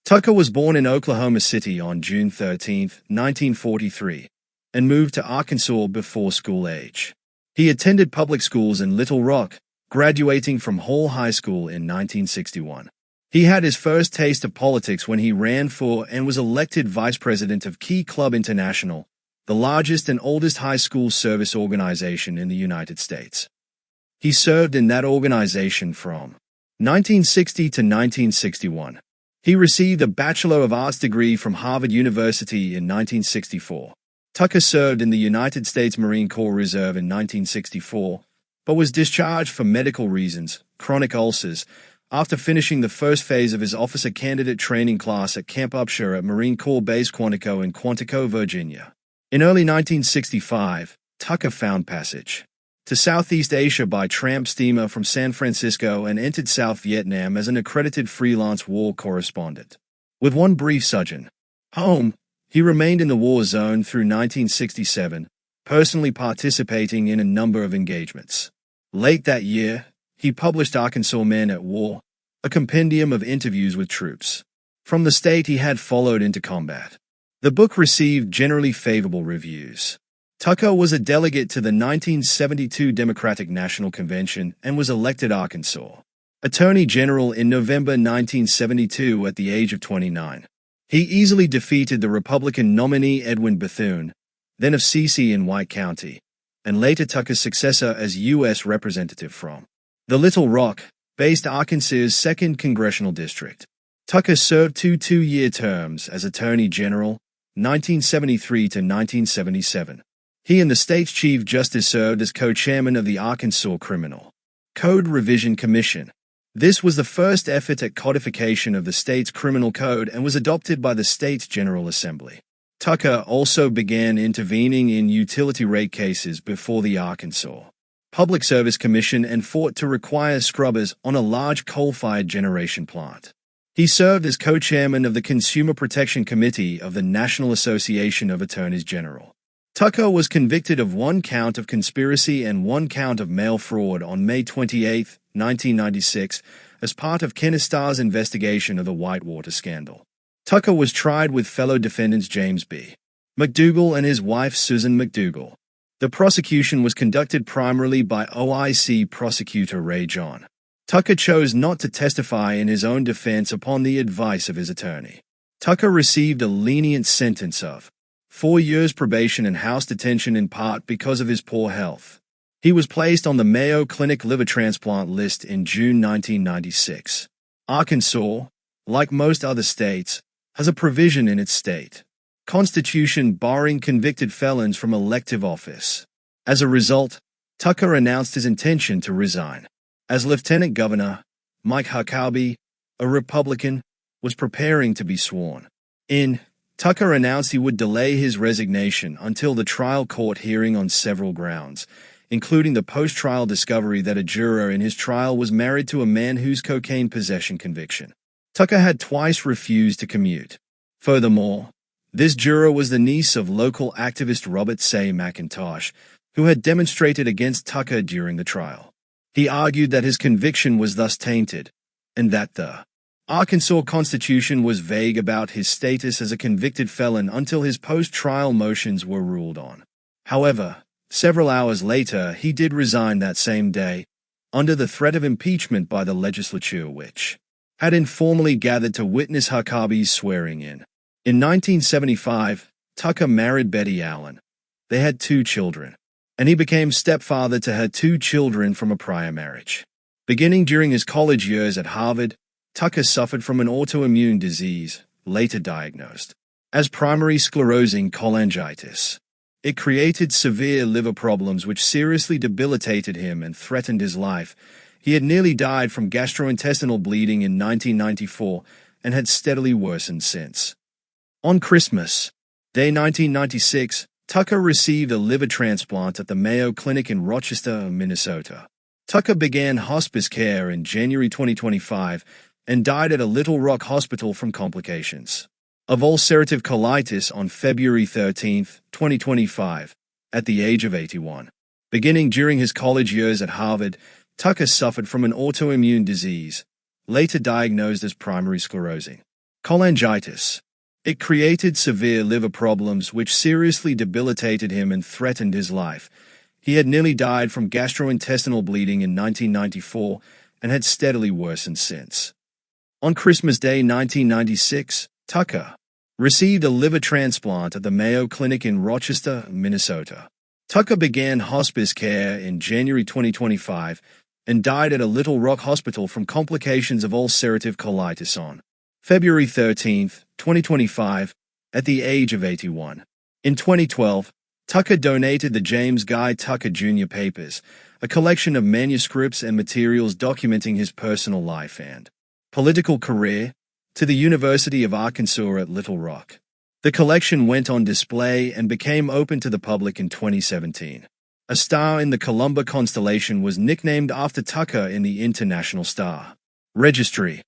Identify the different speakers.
Speaker 1: Tucker was born in Oklahoma City on June 13, 1943, and moved to Arkansas before school age. He attended public schools in Little Rock, graduating from Hall High School in 1961. He had his first taste of politics when he ran for and was elected vice president of Key Club International, the largest and oldest high school service organization in the United States. He served in that organization from 1960 to 1961. He received a Bachelor of Arts degree from Harvard University in 1964. Tucker served in the United States Marine Corps Reserve in 1964, but was discharged for medical reasons, chronic ulcers, after finishing the first phase of his officer candidate training class at Camp Upshur at Marine Corps Base Quantico in Quantico, Virginia. In early 1965, Tucker found passage to Southeast Asia by tramp steamer from San Francisco and entered South Vietnam as an accredited freelance war correspondent. With one brief sojourn home, he remained in the war zone through 1967, personally participating in a number of engagements. Late that year, he published Arkansas Men at War, a compendium of interviews with troops from the state he had followed into combat. The book received generally favorable reviews. Tucker was a delegate to the 1972 Democratic National Convention and was elected Arkansas Attorney General in November 1972 at the age of 29. He easily defeated the Republican nominee Edwin Bethune, then of Cece in White County, and later Tucker's successor as U.S. Representative from the Little Rock-based Arkansas's 2nd Congressional District. Tucker served two-year terms as Attorney General, 1973 to 1977. He and the state's Chief Justice served as co-chairman of the Arkansas Criminal Code Revision Commission. This was the first effort at codification of the state's criminal code and was adopted by the state's General Assembly. Tucker also began intervening in utility rate cases before the Arkansas Public Service Commission and fought to require scrubbers on a large coal-fired generation plant. He served as co-chairman of the Consumer Protection Committee of the National Association of Attorneys General. Tucker was convicted of 1 count of conspiracy and 1 count of mail fraud on May 28, 1996, as part of Kennestar's investigation of the Whitewater scandal. Tucker was tried with fellow defendants James B. McDougal and his wife Susan McDougal. The prosecution was conducted primarily by OIC prosecutor Ray John. Tucker chose not to testify in his own defense upon the advice of his attorney. Tucker received a lenient sentence of 4 years probation and house detention in part because of his poor health. He was placed on the Mayo Clinic liver transplant list in June 1996. Arkansas, like most other states, has a provision in its state constitution barring convicted felons from elective office. As a result, Tucker announced his intention to resign. As Lieutenant Governor, Mike Huckabee, a Republican, was preparing to be sworn in. Tucker announced he would delay his resignation until the trial court hearing on several grounds, including the post-trial discovery that a juror in his trial was married to a man whose cocaine possession conviction Tucker had twice refused to commute. Furthermore, this juror was the niece of local activist Robert Say McIntosh, who had demonstrated against Tucker during the trial. He argued that his conviction was thus tainted, and that the Arkansas Constitution was vague about his status as a convicted felon until his post-trial motions were ruled on. However, several hours later, he did resign that same day, under the threat of impeachment by the legislature which had informally gathered to witness Huckabee's swearing-in. In 1975, Tucker married Betty Allen. They had 2 children, and he became stepfather to her 2 children from a prior marriage. Beginning during his college years at Harvard, Tucker suffered from an autoimmune disease, later diagnosed as primary sclerosing cholangitis. It created severe liver problems which seriously debilitated him and threatened his life. He had nearly died from gastrointestinal bleeding in 1994 and had steadily worsened since. On Christmas Day 1996, Tucker received a liver transplant at the Mayo Clinic in Rochester, Minnesota. Tucker began hospice care in January 2025 and died at a Little Rock hospital from complications of ulcerative colitis on February 13, 2025, at the age of 81. Beginning during his college years at Harvard, Tucker suffered from an autoimmune disease, later diagnosed as primary sclerosing cholangitis. It created severe liver problems which seriously debilitated him and threatened his life. He had nearly died from gastrointestinal bleeding in 1994 and had steadily worsened since. On Christmas Day 1996, Tucker received a liver transplant at the Mayo Clinic in Rochester, Minnesota. Tucker began hospice care in January 2025 and died at a Little Rock hospital from complications of ulcerative colitis on February 13, 2025, at the age of 81. In 2012, Tucker donated the James Guy Tucker Jr. Papers, a collection of manuscripts and materials documenting his personal life and political career, to the University of Arkansas at Little Rock. The collection went on display and became open to the public in 2017. A star in the Columba constellation was nicknamed after Tucker in the International Star Registry.